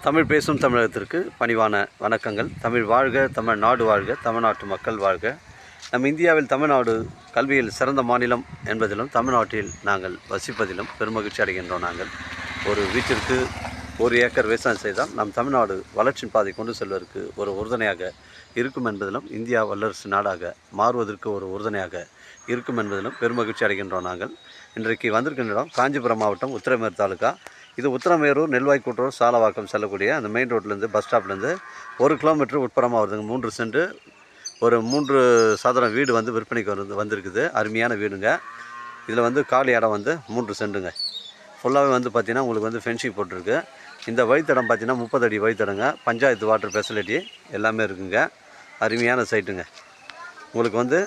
தமிழ் பேசும் தமிழகத்திற்கு பணிவான வணக்கங்கள். தமிழ் வாழ்க, தமிழ்நாடு வாழ்க, தமிழ்நாட்டு மக்கள் வாழ்க. நம் இந்தியாவில் தமிழ்நாடு கல்வியில் சிறந்த மாநிலம் என்பதிலும் தமிழ்நாட்டில் நாங்கள் வசிப்பதிலும் பெருமகிழ்ச்சி அடைகின்றோம். நாங்கள் ஒரு வீட்டிற்கு 1 ஏக்கர் விவசாயம் செய்தால் நம் தமிழ்நாடு வளர்ச்சியின் பாதை கொண்டு செல்வதற்கு ஒரு உறுதுணையாக இருக்கும் என்பதிலும், இந்தியா வல்லரசு நாடாக மாறுவதற்கு ஒரு உறுதுணையாக இருக்கும் என்பதிலும் பெருமகிழ்ச்சி அடைகின்றோம். நாங்கள் இன்றைக்கு வந்திருக்கின்ற இடம் காஞ்சிபுரம் மாவட்டம் உத்திரமேரூர் தாலுகா. இது உத்திரமேரூர், நெல்வாய் கூட்டுறவு, சாலவாக்கம் செல்லக்கூடிய அந்த மெயின் ரோட்லேருந்து பஸ் ஸ்டாப்லேருந்து 1 கிலோமீட்டர் உட்புறமாக வருதுங்க. 3 சென்ட் ஒரு 3 சதுரம் வீடு விற்பனைக்கு வந்திருக்குது. அருமையான வீடுங்க. இதில் காலி இடம் 3 சென்ட்டுங்க. ஃபுல்லாகவே பார்த்திங்கன்னா உங்களுக்கு ஃபென்சிங் போட்டிருக்கு. இந்த வழித்தடம் பார்த்திங்கன்னா 30 அடி வழித்தடங்க. பஞ்சாயத்து வாட்டர் ஃபெசிலிட்டி எல்லாமே இருக்குங்க. அருமையான சைட்டுங்க. உங்களுக்கு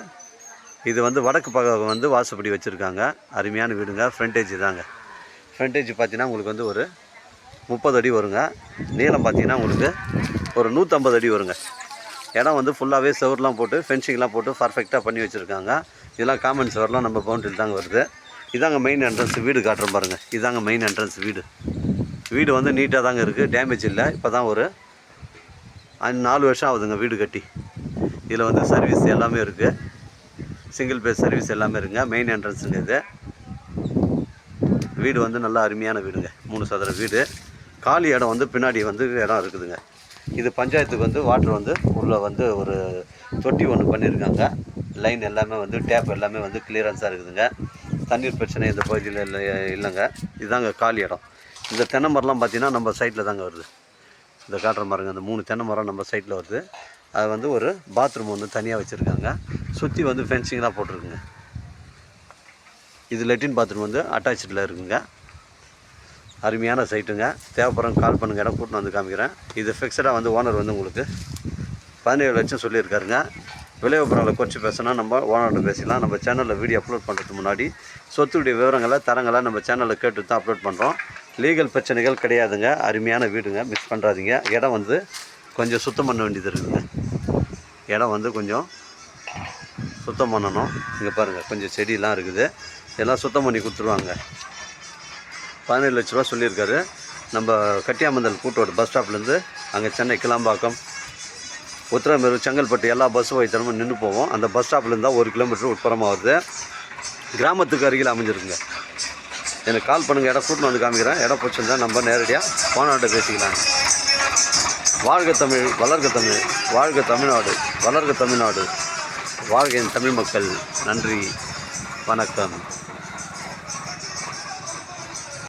இது வடக்கு பக்கம் வாசப்படி வச்சுருக்காங்க. அருமையான வீடுங்க. ஃப்ரண்டேஜ் தாங்க. ஃப்ரண்டேஜ் பார்த்திங்கன்னா உங்களுக்கு ஒரு 30 அடி வருங்க. நீளம் பார்த்திங்கன்னா உங்களுக்கு ஒரு 150 அடி வருங்க. இடம் ஃபுல்லாகவே செவர்லாம் போட்டு ஃபென்சிங்லாம் போட்டு பர்ஃபெக்டாக பண்ணி வச்சுருக்காங்க. இதெல்லாம் காமன் செவர்லாம் நம்ம பவுண்டரியில் தாங்க வருது. இதாங்க மெயின் என்ட்ரன்ஸ். வீடு காட்டுறோம் பாருங்கள். இதாங்க மெயின் என்ட்ரன்ஸ் வீடு. வீடு நீட்டாக தாங்க இருக்குது. டேமேஜ் இல்லை. இப்போ தான் ஒரு 4 வருஷம் ஆகுதுங்க வீடு கட்டி. இதில் சர்வீஸ் எல்லாமே இருக்குது. சிங்கிள் பேஸ் சர்வீஸ் எல்லாமே இருக்குங்க. மெயின் என்ட்ரன்ஸுங்க இது. வீடு நல்லா அருமையான வீடுங்க. 3 சதுர வீடு. காலி இடம் பின்னாடி இடம் இருக்குதுங்க. இது பஞ்சாயத்துக்கு வாட்டர் உள்ளே ஒரு தொட்டி ஒன்று பண்ணியிருக்காங்க. லைன் எல்லாமே டேப் எல்லாமே கிளியரன்ஸாக இருக்குதுங்க. தண்ணீர் பிரச்சனை இந்த பகுதியில் இல்லைங்க. இதுதாங்க காலி இடம். இந்த தென்னை மரம்லாம் பார்த்திங்கன்னா நம்ம சைட்டில் தாங்க வருது. இந்த காட்டுற மரங்க அந்த 3 தென்னை மரம் நம்ம சைட்டில் வருது. அது ஒரு பாத்ரூம் தனியாக வச்சுருக்காங்க. சுற்றி ஃபென்சிங்லாம் போட்டிருக்குங்க. இது லெட்டின் பாத்ரூம் அட்டாச்சில் இருக்குங்க. அருமையான சைட்டுங்க. தேவைப்படுறவங்க கால் பண்ணுங்க. இடம் கூட்டின்னு காமிக்கிறேன். இது ஃபிக்ஸடாக ஓனர் உங்களுக்கு 17 லட்சம் சொல்லியிருக்காருங்க. விலை விவரங்களை குறைச்சி பேசினா நம்ம ஓனர்கிட்ட பேசிக்கலாம். நம்ம சேனலில் வீடியோ அப்லோட் பண்ணுறதுக்கு முன்னாடி சொத்துடைய விவரங்களை தரங்களை நம்ம சேனலில் கேட்டு தான் அப்லோட் பண்ணுறோம். லீகல் பிரச்சனைகள் கிடையாதுங்க. அருமையான வீடுங்க. மிஸ் பண்ணுறாதீங்க. இடம் கொஞ்சம் சுத்தம் பண்ண வேண்டியது இருக்குதுங்க. இடம் கொஞ்சம் சுத்தம் பண்ணணும். இங்கே பாருங்கள், கொஞ்சம் செடியெலாம் இருக்குது. எல்லாம் சுத்தம் பண்ணி கொடுத்துருவாங்க. 17 லட்ச ரூபா சொல்லியிருக்காரு. நம்ம கட்டியாமந்தல் கூட்டோடு பஸ் ஸ்டாப்லேருந்து அங்கே சென்னை கிளாம்பாக்கம், உத்திரமேரூர், செங்கல்பட்டு எல்லா பஸ் வழித்தனமும் நின்று போவோம். அந்த பஸ் ஸ்டாப்லேருந்து தான் 1 கிலோமீட்டர் உட்புறமாக வருது. கிராமத்துக்கு அருகில் அமைஞ்சிருக்குங்க. எனக்கு கால் பண்ணுங்கள். இடம் கூட்டின்னு காமிக்கிறேன். இடம் பிடிச்சிருந்தா நம்ம நேரடியாக போனாட்ட பேசிக்கலாம். வாழ்க தமிழ், வளர்க தமிழ். வாழ்க தமிழ்நாடு, வளர்க தமிழ்நாடு. வாழ்க என் தமிழ் மக்கள். நன்றி, வணக்கம்.